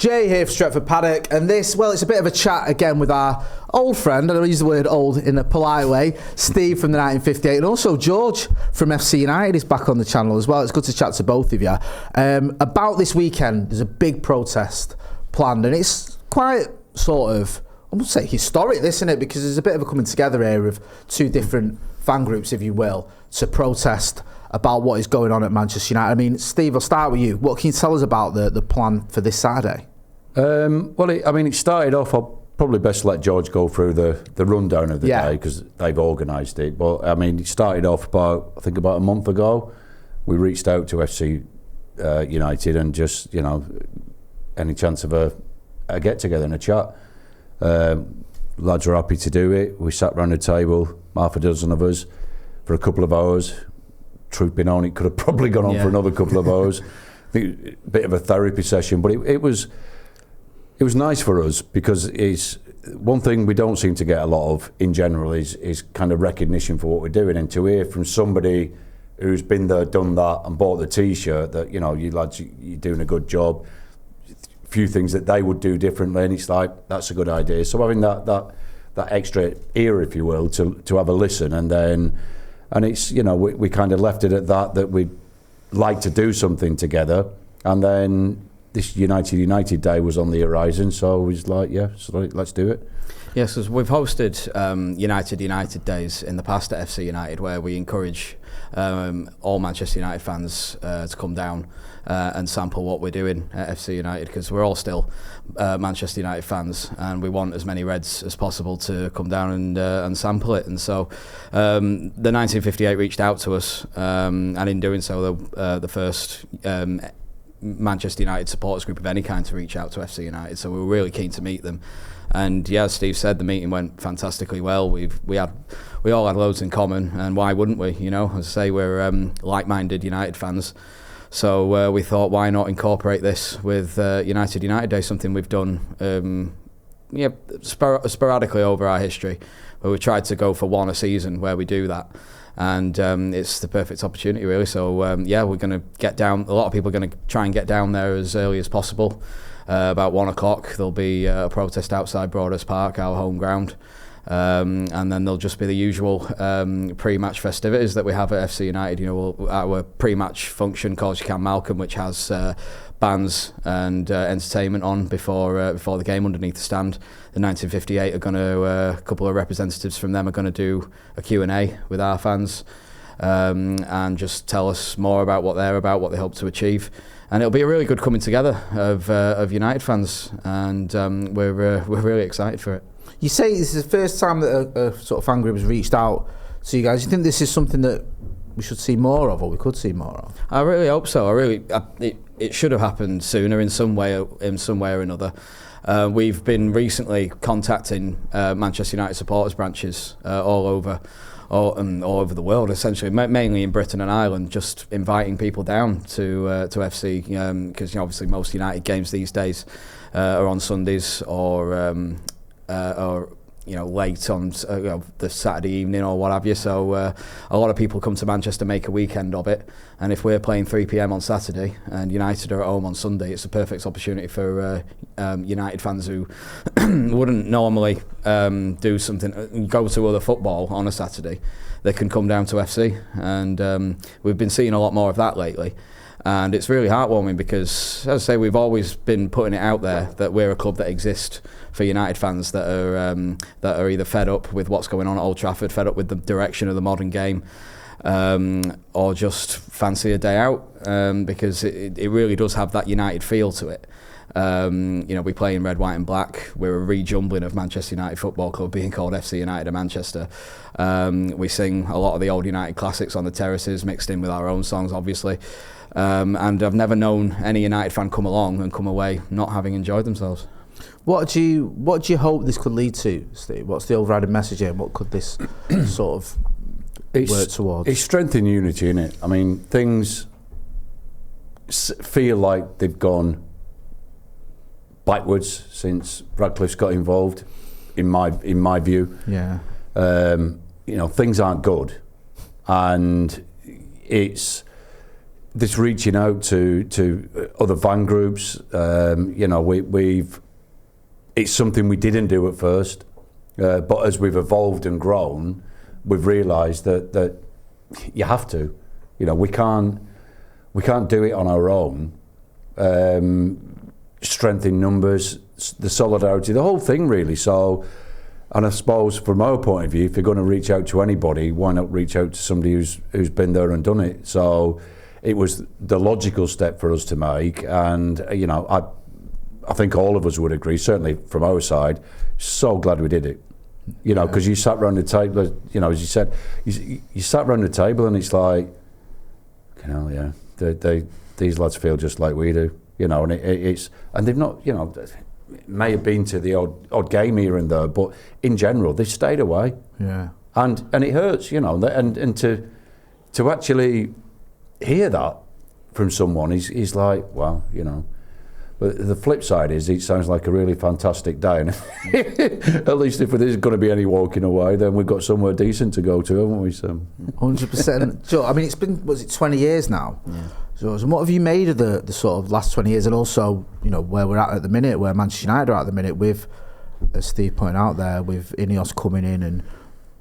Jay here for Stretford Paddock, and this, well, it's a bit of a chat again with our old friend, and I use the word old in a polite way, Steve from the 1958, and also George from FC United is back on the channel as well. It's good to chat to both of you. About this weekend, there's a big protest planned, and it's quite sort of, I would say historic, this, isn't it? Because there's a bit of a coming together here of two different fan groups, if you will, to protest about what is going on at Manchester United. I mean, Steve, I'll start with you. What can you tell us about the plan for this Saturday? It started off, I'll probably best let George go through the rundown of the day because they've organised it. But I mean, it started off about a month ago. We reached out to FC United and just, any chance of a get together and a chat. Lads were happy to do it. We sat round the table, half a dozen of us, for a couple of hours. Truth being known, it could have probably gone on for another couple of hours. I think a bit of a therapy session, but it was nice for us because it's one thing we don't seem to get a lot of in general is kind of recognition for what we're doing, and to hear from somebody who's been there, done that, and bought the T-shirt that you lads, you're doing a good job. A few things that they would do differently, and it's like that's a good idea. So having that extra ear, if you will, to have a listen, and it's we kind of left it at that we'd like to do something together, and then this United Day was on the horizon, so it was like, let's do it. Yes, because we've hosted United Days in the past at FC United, where we encourage all Manchester United fans to come down and sample what we're doing at FC United, because we're all still Manchester United fans, and we want as many Reds as possible to come down and sample it. And so the 1958 reached out to us, and in doing so, the first Manchester United supporters group of any kind to reach out to FC United. So we were really keen to meet them. And yeah, as Steve said, the meeting went fantastically well. We all had loads in common, and why wouldn't we? As I say, we're like-minded United fans. So we thought, why not incorporate this with United Day, something we've done sporadically over our history, where we tried to go for one a season where we do that. And it's the perfect opportunity, really. So we're going to get down. A lot of people are going to try and get down there as early as possible. About 1 o'clock, there'll be a protest outside Broadhurst Park, our home ground. And then there'll just be the usual pre-match festivities that we have at FC United. Our pre-match function called You Can Malcolm, which has bands and entertainment on before the game underneath the stand. The 1958 are going to, a couple of representatives from them are going to do a Q&A with our fans and just tell us more about what they're about, what they hope to achieve. And it'll be a really good coming together of United fans, and we're really excited for it. You say this is the first time that a sort of fan group has reached out to you guys. Do you think this is something that we should see more of, or we could see more of? I really hope so. It should have happened sooner in some way or another. We've been recently contacting Manchester United supporters branches all over the world, essentially, mainly in Britain and Ireland, just inviting people down to FC, because obviously most United games these days are on Sundays or late on the Saturday evening or what have you. So a lot of people come to Manchester, make a weekend of it, and if we're playing 3 p.m. on Saturday and United are at home on Sunday, it's a perfect opportunity for United fans who wouldn't normally do something, go to other football on a Saturday. They can come down to FC, and we've been seeing a lot more of that lately. And it's really heartwarming because, as I say, we've always been putting it out there that we're a club that exists for United fans that are either fed up with what's going on at Old Trafford, fed up with the direction of the modern game, or just fancy a day out, because it really does have that United feel to it. We play in red, white and black. We're a rejumbling of Manchester United Football Club being called FC United of Manchester. We sing a lot of the old United classics on the terraces, mixed in with our own songs, obviously. And I've never known any United fan come along and come away not having enjoyed themselves. What do you hope this could lead to, Steve? What's the overriding message here? What could this sort of work towards? It's strength and unity, isn't it? I mean, things feel like they've gone backwards since Ratcliffe's got involved, in my view. Yeah. Things aren't good, and it's this reaching out to other fan groups, you know, it's something we didn't do at first, but as we've evolved and grown, we've realised that you have to. You know, we can't do it on our own. Strength in numbers, the solidarity, the whole thing really. So, and I suppose from our point of view, if you're going to reach out to anybody, why not reach out to somebody who's been there and done it? So it was the logical step for us to make, and you know, I think all of us would agree, certainly from our side, so glad we did it. You know, because you sat around the table, you know, as you said, you sat around the table and it's like, you know, yeah, these lads feel just like we do, you know, and it's, and they've not, you know, it may have been to the odd game here and there, but in general, they've stayed away. Yeah. And it hurts, you know, and to actually hear that from someone is like, wow, you know. But the flip side is, it sounds like a really fantastic day, and at least if there's going to be any walking away, then we've got somewhere decent to go to, haven't we? So 100%. Joe, I mean, it's been, was it 20 years now? Yeah. So what have you made of the sort of last 20 years, and also, you know, where we're at the minute, where Manchester United are at the minute, with, as Steve pointed out there, with INEOS coming in, and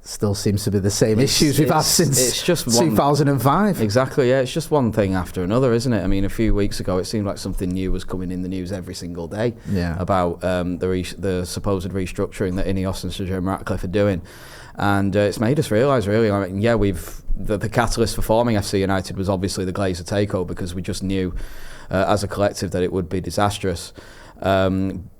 still seems to be the same issues we've had since it's just 2005. Exactly, yeah. It's just one thing after another, isn't it? I mean, a few weeks ago, it seemed like something new was coming in the news every single day about the supposed restructuring that INEOS and Sir Jim Ratcliffe are doing. And it's made us realise, really, I mean, yeah, the catalyst for forming FC United was obviously the Glazer takeover, because we just knew as a collective that it would be disastrous.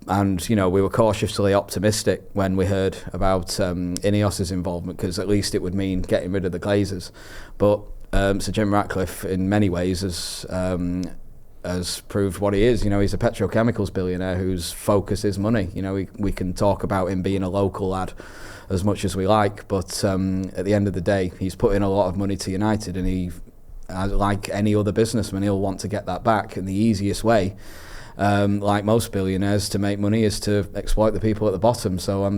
And, you know, we were cautiously optimistic when we heard about INEOS's involvement, because at least it would mean getting rid of the Glazers. But Sir Jim Ratcliffe, in many ways, has proved what he is. You know, he's a petrochemicals billionaire whose focus is money. You know, we can talk about him being a local lad as much as we like, but at the end of the day, he's put in a lot of money to United, and he, like any other businessman, he'll want to get that back. And the easiest way, like most billionaires, to make money is to exploit the people at the bottom. So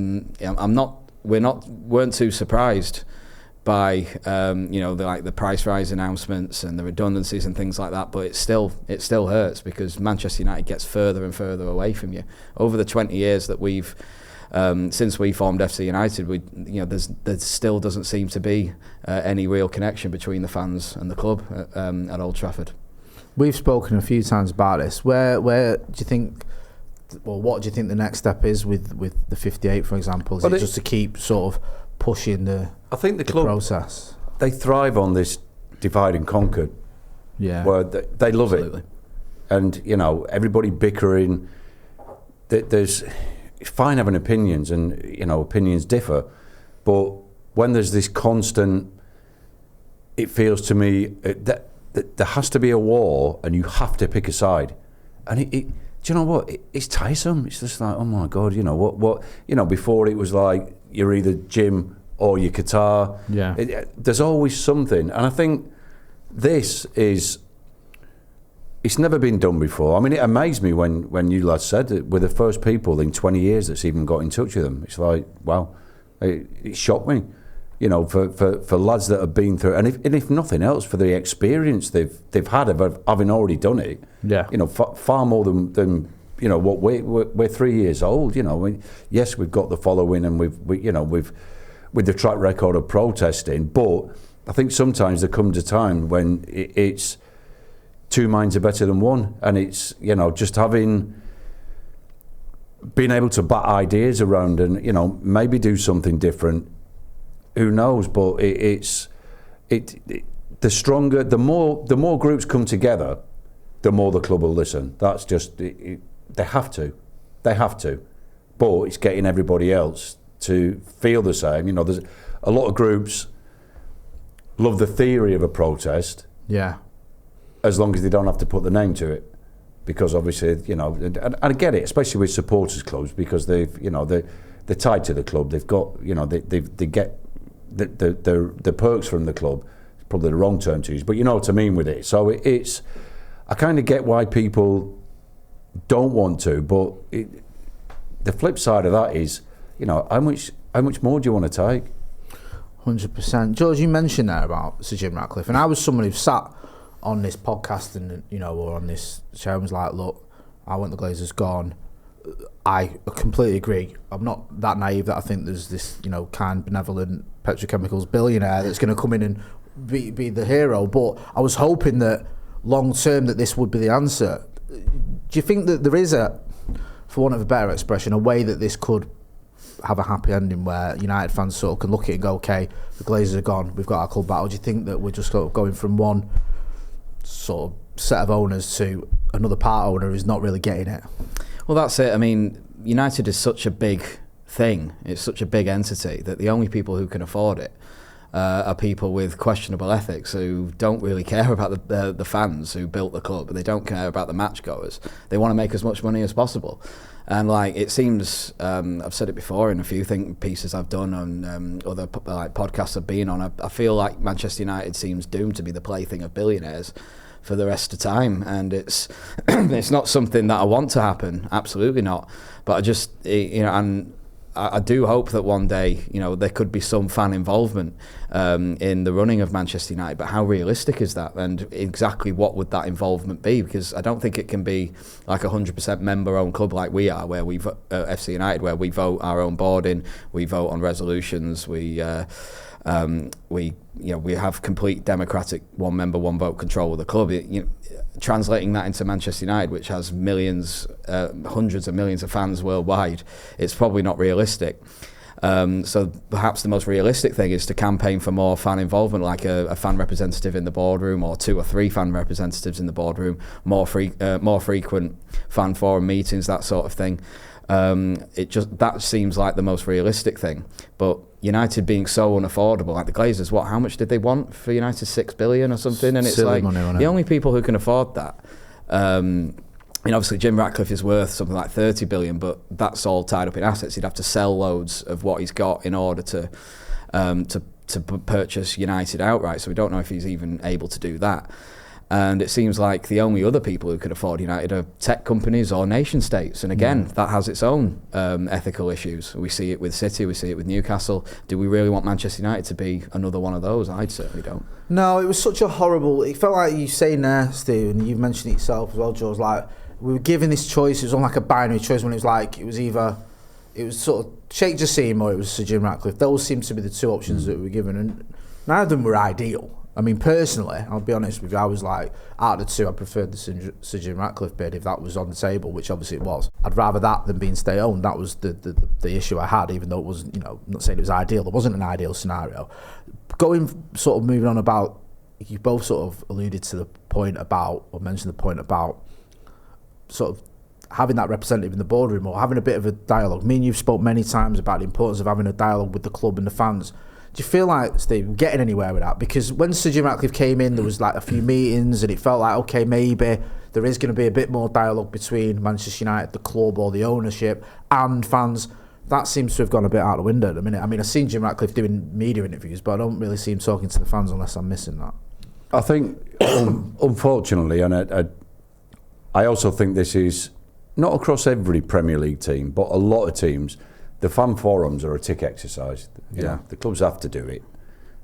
we weren't too surprised by you know, the price rise announcements and the redundancies and things like that. But it still hurts, because Manchester United gets further and further away from you. Over the 20 years that we've since we formed FC United, you know, there still doesn't seem to be any real connection between the fans and the club at Old Trafford. We've spoken a few times about this. Where do you think, well, what do you think the next step is with the 58, for example? Is it just to keep sort of pushing the club process? They thrive on this divide and conquer. Yeah. Where they love it. And, you know, everybody bickering. It's fine having opinions, and, you know, opinions differ. But when there's this constant, it feels to me that there has to be a war, and you have to pick a side. And do you know what? It's tiresome. It's just like, oh my God, you know what? You know, before it was like you're either Jim or you're Qatar. Yeah. There's always something, and I think it's never been done before. I mean, it amazed me when you lads said that we're the first people in 20 years that's even got in touch with them. It's like, wow, it shocked me. You know, for lads that have been through, and if nothing else, for the experience they've had of having already done it. Yeah. You know, far more than you know what we're 3 years old. You know, yes, we've got the following, and we've with the track record of protesting, but I think sometimes there comes a time when it's two minds are better than one, and it's, you know, just being able to bat ideas around, and, you know, maybe do something different. Who knows? But the stronger, the more groups come together, the more the club will listen. That's just they have to, But it's getting everybody else to feel the same. You know, there's a lot of groups love the theory of a protest. Yeah. As long as they don't have to put the name to it, because obviously, you know, and I get it, especially with supporters clubs, because they're tied to the club. They've got, you know, they get the perks from the club. It's probably the wrong term to use, but you know what I mean with it. So it's, I kind of get why people don't want to, but the flip side of that is, you know, how much more do you want to take? 100%. George, you mentioned there about Sir Jim Ratcliffe, and I was someone who sat on this podcast and or on this show and was like, look, I want the Glazers gone. I completely agree. I'm not that naive that I think there's this kind, benevolent petrochemicals billionaire that's going to come in and be the hero. But I was hoping that long term that this would be the answer. Do you think that there is for want of a better expression, a way that this could have a happy ending where United fans sort of can look at it and go, okay, the Glazers are gone, we've got our club back? Or do you think that we're just sort of going from one sort of set of owners to another part owner who's not really getting it? Well, that's it. I mean, United is such a big thing. It's such a big entity that the only people who can afford it are people with questionable ethics who don't really care about the fans who built the club. They don't care about the match goers. They want to make as much money as possible. And it seems, I've said it before in a few think pieces I've done on other podcasts I've been on. I feel like Manchester United seems doomed to be the plaything of billionaires for the rest of time, and it's it's not something that I want to happen. Absolutely not. But I just and I do hope that one day there could be some fan involvement in the running of Manchester United. But how realistic is that, and exactly what would that involvement be? Because I don't think it can be like 100% member-owned club like we are, where we FC United, where we vote our own board in, we vote on resolutions, we have complete democratic one member, one vote control of the club. Translating that into Manchester United, which has millions, hundreds of millions of fans worldwide, it's probably not realistic. So perhaps the most realistic thing is to campaign for more fan involvement, like a fan representative in the boardroom, or 2 or 3 fan representatives in the boardroom, more frequent fan forum meetings, that sort of thing. That seems like the most realistic thing. But United being so unaffordable, like the Glazers, how much did they want for United? 6 billion or something? And it's silly like money, the only people who can afford that. Obviously Jim Ratcliffe is worth something like 30 billion, but that's all tied up in assets. He'd have to sell loads of what he's got in order to purchase United outright. So we don't know if he's even able to do that. And it seems like the only other people who could afford United are tech companies or nation states. And again, that has its own ethical issues. We see it with City, we see it with Newcastle. Do we really want Manchester United to be another one of those? I certainly don't. No, it was such a horrible... It felt like you saying there, Steve, and you've mentioned it yourself as well, George, like we were given this choice. It was on like a binary choice when it was like, it was sort of Sheikh Jassim or it was Sir Jim Ratcliffe. Those seemed to be the 2 options that we were given, and neither of them were ideal. I mean, personally, I'll be honest with you, I was like, out of the 2, I preferred the Sir Jim Ratcliffe bid if that was on the table, which obviously it was. I'd rather that than being state-owned. That was the issue I had, even though it wasn't, I'm not saying it was ideal. It wasn't an ideal scenario. Moving on about, you both sort of alluded to the point about, or mentioned the point about sort of having that representative in the boardroom or having a bit of a dialogue. Me and you've spoke many times about the importance of having a dialogue with the club and the fans. Do you feel like, Steve, getting anywhere with that? Because when Sir Jim Ratcliffe came in, there was like a few meetings and it felt like, okay, maybe there is going to be a bit more dialogue between Manchester United, the club or the ownership and fans. That seems to have gone a bit out the window at the minute. I mean, I've seen Jim Ratcliffe doing media interviews, but I don't really see him talking to the fans unless I'm missing that. I think, unfortunately, and I also think this is not across every Premier League team, but a lot of teams, the fan forums are a tick exercise. You know, the clubs have to do it.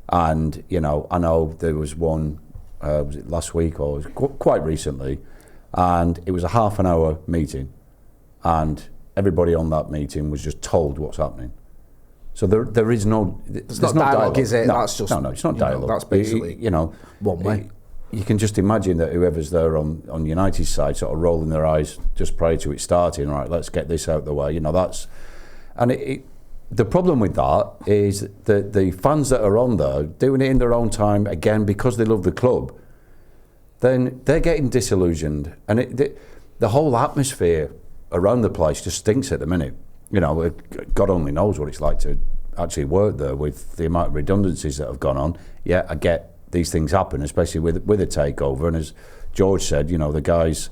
And, I know there was one, was it last week or quite recently, and it was a half an hour meeting, and everybody on that meeting was just told what's happening. So there is no... There's not dialogue, is it? No, That's just, no, it's not dialogue. That's basically one way. You can just imagine that whoever's there on United's side sort of rolling their eyes just prior to it starting, right, let's get this out of the way. That's... And the problem with that is that the fans that are on there, doing it in their own time, again, because they love the club, then they're getting disillusioned. And the whole atmosphere around the place just stinks at the minute. God only knows what it's like to actually work there with the amount of redundancies that have gone on. Yeah, I get these things happen, especially with a takeover. And as George said, the guy's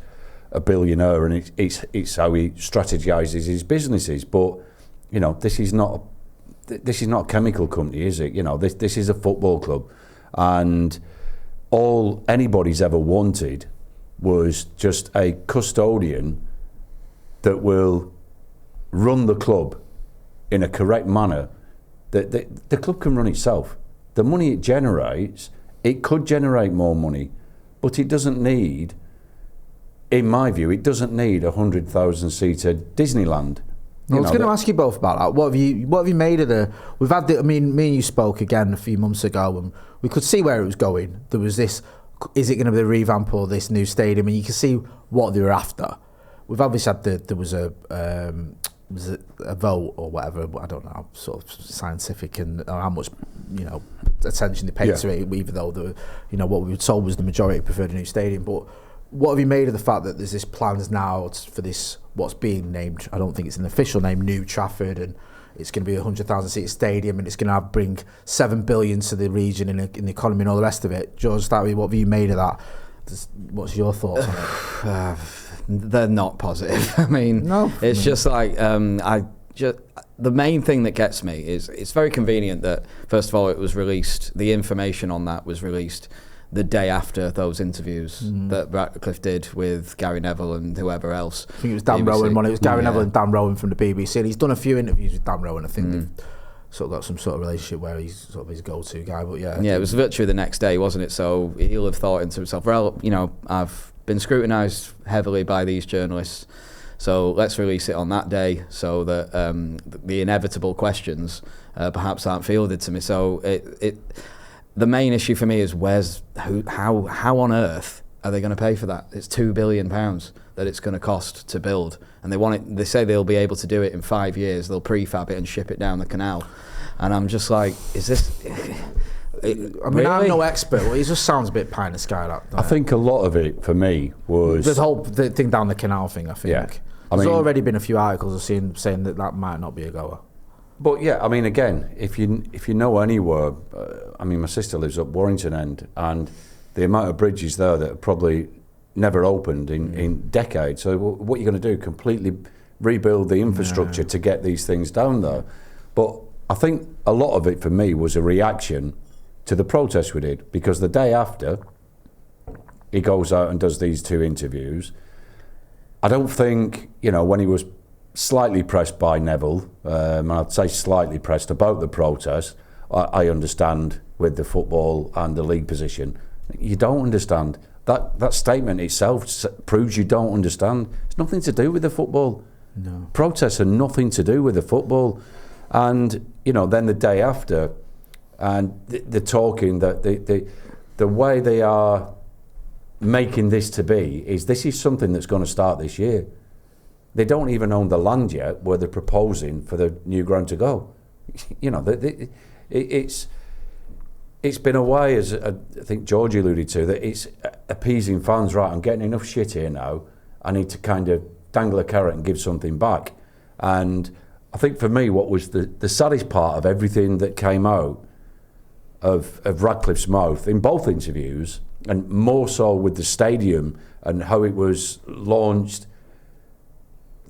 a billionaire and it's how he strategises his businesses. But this is not a chemical company, is it? This is a football club, and all anybody's ever wanted was just a custodian that will run the club in a correct manner. The club can run itself. The money it generates, it could generate more money but it doesn't need, in my view, it doesn't need 100,000-seater Disneyland. I was going to ask you both about that. What have you made of the? We've had the. I mean, me and you spoke again a few months ago, and we could see where it was going. There was this. Is it going to be a revamp or this new stadium? And you can see what they were after. We've obviously had there was a vote or whatever. I don't know, sort of scientific and how much attention they paid to it. Even though what we were told was the majority preferred a new stadium. But what have you made of the fact that there's this plans now for this what's being named? I don't think it's an official name, New Trafford, and it's going to be a 100,000-seat stadium, and it's going to bring $7 billion to the region in the economy and all the rest of it. George, start with what have you made of that? What's your thoughts on it? They're not positive. I mean, it's just like the main thing that gets me is it's very convenient that first of all it was released. The information on that was released the day after those interviews that Ratcliffe did with Gary Neville and whoever else. I think it was Dan Rowan. It was Gary Neville and Dan Rowan from the BBC. And he's done a few interviews with Dan Rowan. I think they've sort of got some sort of relationship where he's sort of his go-to guy. But it was literally the next day, wasn't it? So he'll have thought into himself, well, I've been scrutinised heavily by these journalists, so let's release it on that day so that the inevitable questions perhaps aren't fielded to me. So the main issue for me is how on earth are they going to pay for that? It's £2 billion that it's going to cost to build, and they say they'll be able to do it in 5 years. They'll prefab it and ship it down the canal, and I'm just like, is this? Really? I'm no expert. Well, it just sounds a bit pie in the sky. I think a lot of it for me was the whole thing down the canal thing. I think there's already been a few articles I've seen saying that might not be a goer. But I mean, again, if you know anywhere, I mean, my sister lives up Warrington End, and the amount of bridges there that have probably never opened in decades. So what you're going to do? Completely rebuild the infrastructure to get these things down there. But I think a lot of it for me was a reaction to the protest we did, because the day after he goes out and does these two interviews, I don't think, when he was slightly pressed by Neville, I'd say slightly pressed about the protest, I understand with the football and the league position. You don't understand. That statement itself proves you don't understand. It's nothing to do with the football. No. Protests are nothing to do with the football. And, then the day after, and they're talking that the way they are making this to be this is something that's going to start this year. They don't even own the land yet where they're proposing for the new ground to go. It's been a way, as I think George alluded to, that it's appeasing fans. Right, I'm getting enough shit here now. I need to kind of dangle a carrot and give something back. And I think for me, what was the saddest part of everything that came out of Ratcliffe's mouth in both interviews, and more so with the stadium and how it was launched,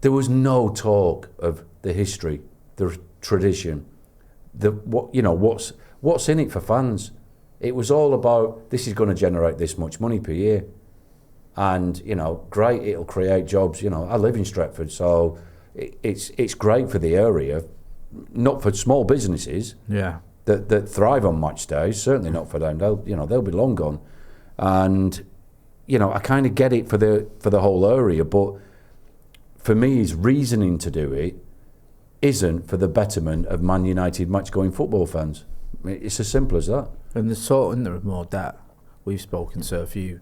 there was no talk of the history, the tradition, what's in it for fans. It was all about, this is going to generate this much money per year, and great, it'll create jobs. I live in Stretford, so it's great for the area, not for small businesses. That thrive on match days, certainly not for them. They'll be long gone. And I kind of get it for the whole area, but for me, his reasoning to do it isn't for the betterment of Man United match-going football fans. I mean, it's as simple as that. And there's sort of more debt. We've spoken to a few,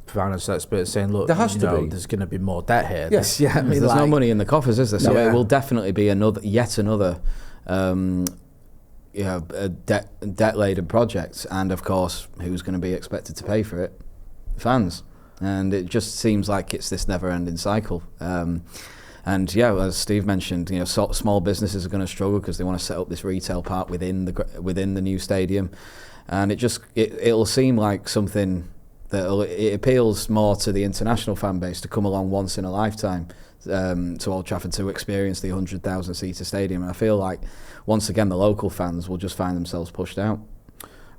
finance experts saying, look, there has to be. There's going to be more debt here. Yes, I mean, there's no money in the coffers, is there? So it will definitely be yet another a debt-laden project, and of course, who's going to be expected to pay for it? Fans. And it just seems like it's this never-ending cycle. And as Steve mentioned, small businesses are going to struggle because they want to set up this retail part within the new stadium, and it'll seem like something that it appeals more to the international fan base to come along once in a lifetime to Old Trafford to experience the 100,000-seater stadium. And I feel like once again the local fans will just find themselves pushed out.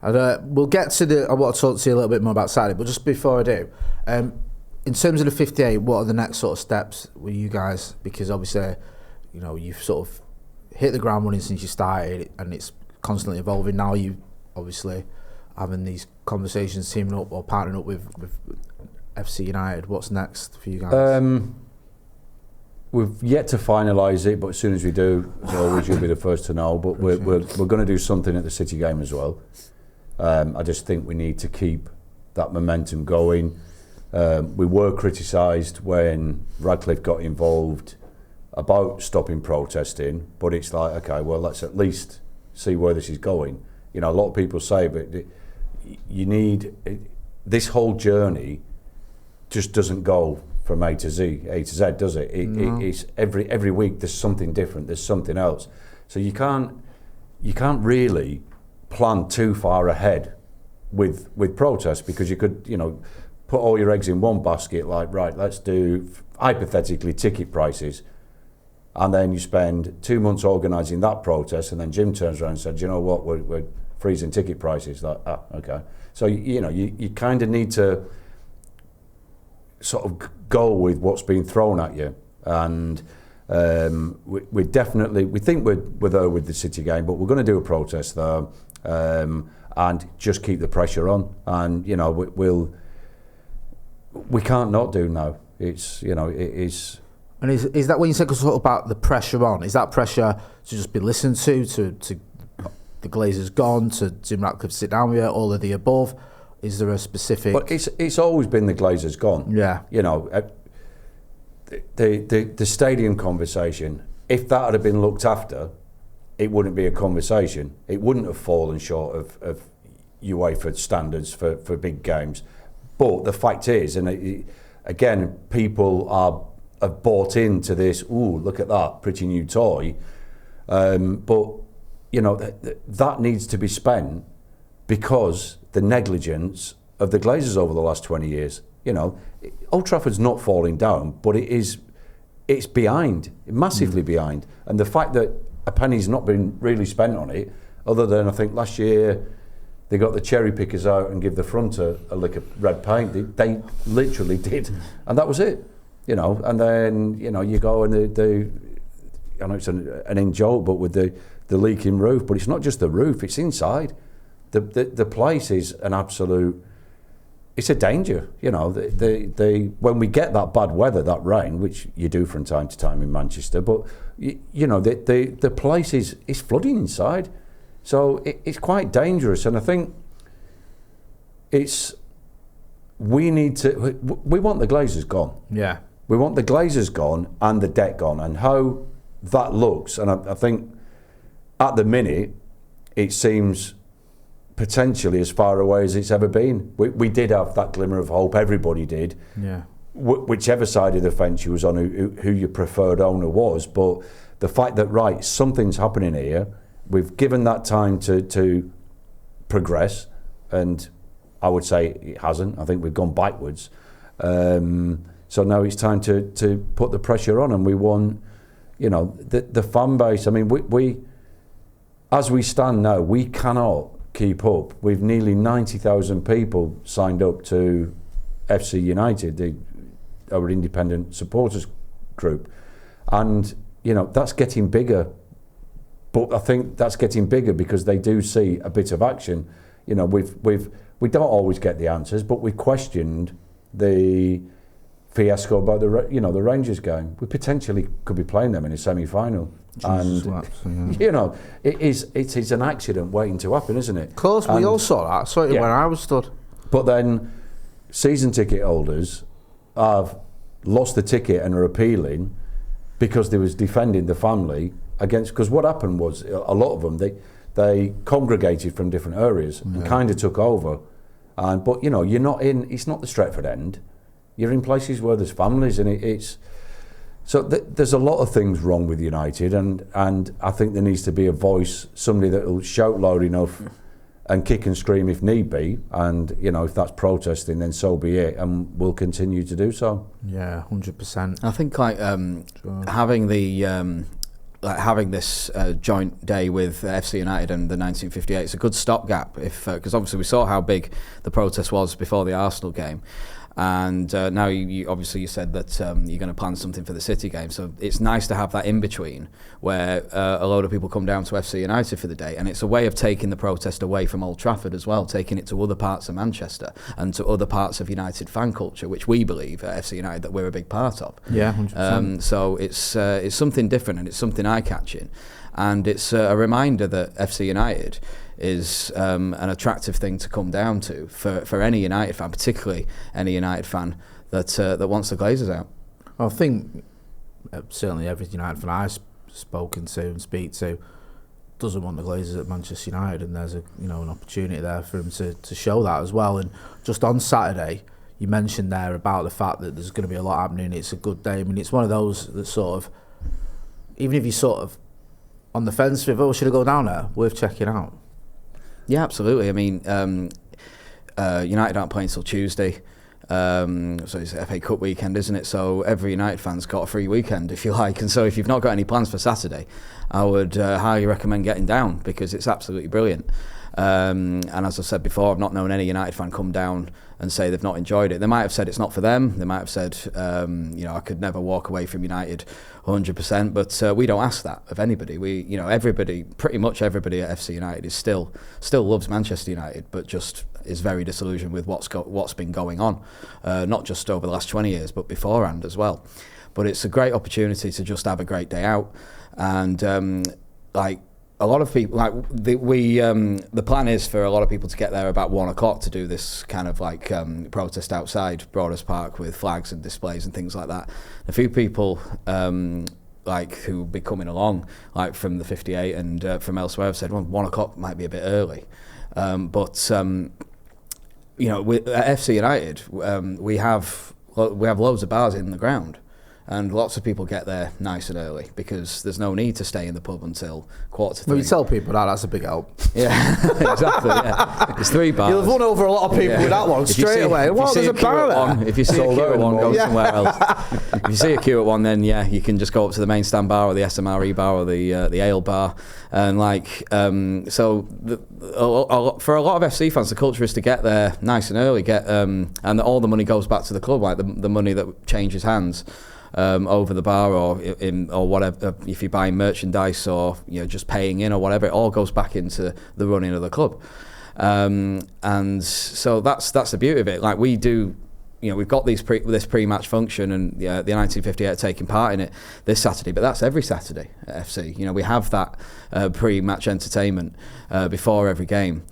We'll get to I want to talk to you a little bit more about Saturday, but just before I do, in terms of the 58, what are the next sort of steps with you guys? Because obviously, you've sort of hit the ground running since you started, and it's constantly evolving. Now you obviously having these conversations, teaming up or partnering up with FC United. What's next for you guys? We've yet to finalise it, but as soon as we do, as always, you'll be the first to know. But we're going to do something at the City game as well. I just think we need to keep that momentum going. We were criticised when Ratcliffe got involved about stopping protesting, but it's like, okay, well, let's at least see where this is going. You know, a lot of people say, but you need this whole journey just doesn't go from A to Z, does it? It's every week there's something different, there's something else. So you can't really plan too far ahead with protests, because you could, you know, put all your eggs in one basket, like, right, let's do hypothetically ticket prices, and then you spend 2 months organising that protest, and then Jim turns around and said, you know what, we're freezing ticket prices. Like, okay. So you know, you kind of need to sort of go with what's being thrown at you, and we think we're there with the City game, but we're going to do a protest there, and just keep the pressure on. And you know, we can't not do now. It's, you know, it is. And is that when you said sort of about the pressure on? Is that pressure to just be listened to the Glazer's gone, to Jim Ratcliffe sit down with you, all of the above? Is there a specific? But it's always been the Glazer's gone. Yeah. You know, the stadium conversation, if that had been looked after, it wouldn't be a conversation. It wouldn't have fallen short of UEFA standards for big games. But the fact is, and again, people have bought into this, ooh, look at that, pretty new toy. But, you know, that needs to be spent because the negligence of the Glazers over the last 20 years. You know, Old Trafford's not falling down, but it's behind, massively behind. And the fact that a penny's not been really spent on it, other than I think last year they got the cherry pickers out and give the front a lick of red paint. They literally did, and that was it. You know, and then, you know, you go and I know it's an in-joke, but with the leaking roof, but it's not just the roof, it's inside. The place is an absolute, it's a danger. You know, when we get that bad weather, that rain, which you do from time to time in Manchester, but you know, the place is flooding inside, so it's quite dangerous. And I think we want the Glazers gone. Yeah. We want the Glazers gone and the debt gone, and how that looks. And I think at the minute it seems potentially as far away as it's ever been. We did have that glimmer of hope, everybody did. Yeah. Whichever side of the fence you was on, who your preferred owner was. But the fact that, right, something's happening here, we've given that time to progress, and I would say it hasn't. I think we've gone backwards. So now it's time to put the pressure on, and we want, you know, the fan base. I mean, we as we stand now, we cannot keep up. We've nearly 90,000 people signed up to FC United, our independent supporters group, and you know, that's getting bigger. But I think that's getting bigger because they do see a bit of action. You know, we don't always get the answers, but we questioned the fiasco about the Rangers game. We potentially could be playing them in a semi-final, and you know, it is an accident waiting to happen, isn't it? Of course, we all saw that. So when I was stood. But then, season ticket holders have lost the ticket and are appealing because they was defending the family against. Because what happened was, a lot of them they congregated from different areas and kind of took over. But you know, you're not in. It's not the Stretford end. You're in places where there's families, and it's so there's a lot of things wrong with United, and I think there needs to be a voice, somebody that will shout loud enough and kick and scream if need be, and you know, if that's protesting, then so be it, and we'll continue to do so. Yeah, 100%. I think like having the having this joint day with FC United and the 1958 is a good stopgap, because obviously we saw how big the protest was before the Arsenal game. And now you obviously you said that you're going to plan something for the City game, so it's nice to have that in between where a load of people come down to FC United for the day, and it's a way of taking the protest away from Old Trafford as well, taking it to other parts of Manchester and to other parts of United fan culture, which we believe at FC United that we're a big part of. Yeah, 100%. So it's something different, and it's something eye-catching, and it's a reminder that FC United is an attractive thing to come down to for any United fan, particularly any United fan that wants the Glazers out. I think certainly every United fan I've spoken to and speak to doesn't want the Glazers at Manchester United, and there's an opportunity there for him to show that as well. And just on Saturday, you mentioned there about the fact that there's going to be a lot happening. It's a good day. I mean, it's one of those that sort of, even if you're sort of on the fence with, should I go down there, worth checking out. Yeah, absolutely. I mean, United aren't playing till Tuesday, so it's FA Cup weekend, isn't it? So every United fan's got a free weekend, if you like. And so if you've not got any plans for Saturday, I would highly recommend getting down, because it's absolutely brilliant. And as I said before, I've not known any United fan come down and say they've not enjoyed it. They might have said it's not for them. They might have said, I could never walk away from United 100%. But we don't ask that of anybody. Everybody, pretty much everybody at FC United is still loves Manchester United, but just is very disillusioned with what's been going on, not just over the last 20 years, but beforehand as well. But it's a great opportunity to just have a great day out, and a lot of people, the plan is for a lot of people to get there about 1 o'clock to do this kind of protest outside Broaders Park with flags and displays and things like that. A few people who will be coming along, from the 58 and from elsewhere, have said, well, 1 o'clock might be a bit early. But at FC United, we have loads of bars in the ground. And lots of people get there nice and early, because there's no need to stay in the pub until 2:45. Well, you tell people that's a big help. Yeah, exactly. Yeah. There's 3 bars. You'll have won over a lot of people with that one straight away. There's a bar there. If you see a queue at 1, go somewhere else. If you see a queue at 1, then you can just go up to the main stand bar or the SMRE bar or the ale bar. And for a lot of FC fans, the culture is to get there nice and early, and all the money goes back to the club, the money that changes hands. Over the bar or whatever, if you're buying merchandise or just paying in or whatever, it all goes back into the running of the club, and so that's the beauty of it. We do, we've got this pre-match function, and the 1958 are taking part in it this Saturday, but that's every Saturday at FC. We have that pre-match entertainment before every game,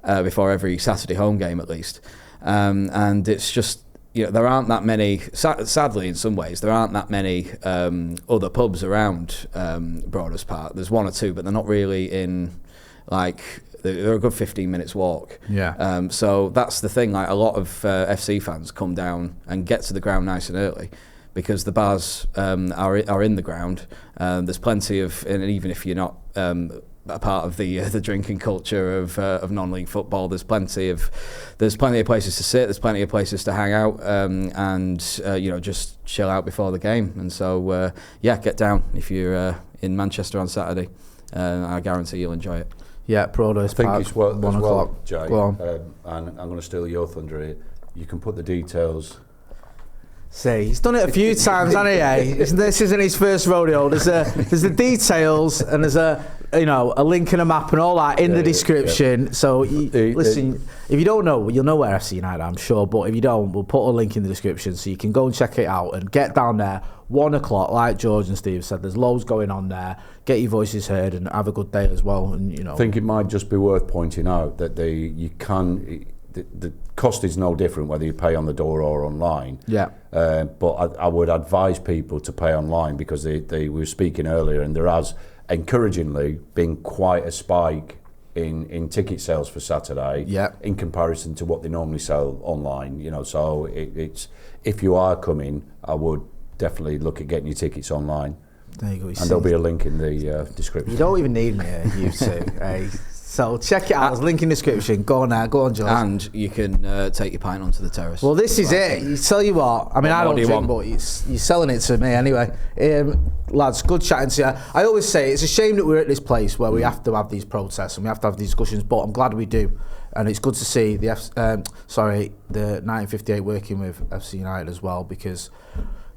before every Saturday home game at least, and it's just. There aren't that many, sadly in some ways, there aren't that many other pubs around Broaders Park. There's 1 or 2, but they're not really in, they're a good 15 minutes walk. Yeah. So that's the thing, a lot of FC fans come down and get to the ground nice and early, because the bars are in the ground. There's plenty of, and even if you're not a part of the drinking culture of non-league football, there's plenty of places to sit, there's plenty of places to hang out, and just chill out before the game. And so get down if you're in Manchester on Saturday. I guarantee you'll enjoy it. Yeah, Broaders Park. I think it's 1 o'clock, Jay. Go on. And I'm going to steal your thunder here. You can put the details. See, he's done it a few times, hasn't he? Eh? This isn't his first rodeo. There's the details, and there's a link and a map and all that in the description. Yeah. So listen, if you don't know, you'll know where FC United, I'm sure. But if you don't, we'll put a link in the description so you can go and check it out and get down there. 1 o'clock, like George and Steve said, there's loads going on there. Get your voices heard and have a good day as well. And I think it might just be worth pointing out that the cost is no different whether you pay on the door or online. Yeah. But I would advise people to pay online, because we were speaking earlier, and there has encouragingly been quite a spike in ticket sales for Saturday. Yeah. In comparison to what they normally sell online. So it's if you are coming, I would definitely look at getting your tickets online. There you go. And there'll be a link in the description. You don't even need me, you two. So check it out. There's a link in the description. Go on now. Go on, George. And you can take your pint onto the terrace. Well, this is it. You tell you what. I mean, I don't drink, but you're selling it to me anyway. Lads, good chatting to you. I always say it's a shame that we're at this place where we have to have these protests and we have to have these discussions, but I'm glad we do. And it's good to see the 1958 working with FC United as well, because,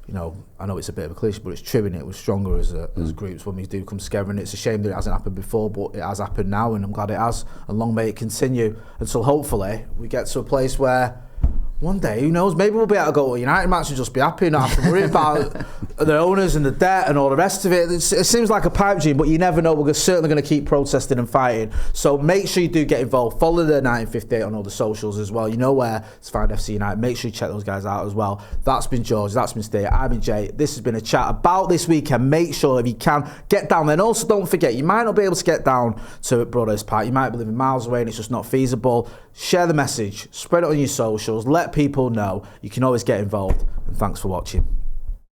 you know, I know it's a bit of a cliche, but it's true, and it was stronger as groups when we do come together. And it's a shame that it hasn't happened before, but it has happened now, and I'm glad it has. And long may it continue until hopefully we get to a place where one day, who knows, maybe we'll be able to go to a United match and just be happy and not have to worry about the owners and the debt and all the rest of it. It seems like a pipe dream, but you never know. We're certainly going to keep protesting and fighting. So make sure you do get involved. Follow the 1958 on all the socials as well. You know where to find FC United. Make sure you check those guys out as well. That's been George. That's been Steve. I've been Jay. This has been a chat about this weekend. Make sure, if you can, get down there. And also don't forget, you might not be able to get down to Brothers Park. You might be living miles away and it's just not feasible. Share the message. Spread it on your socials. Let people know. You can always get involved. And thanks for watching.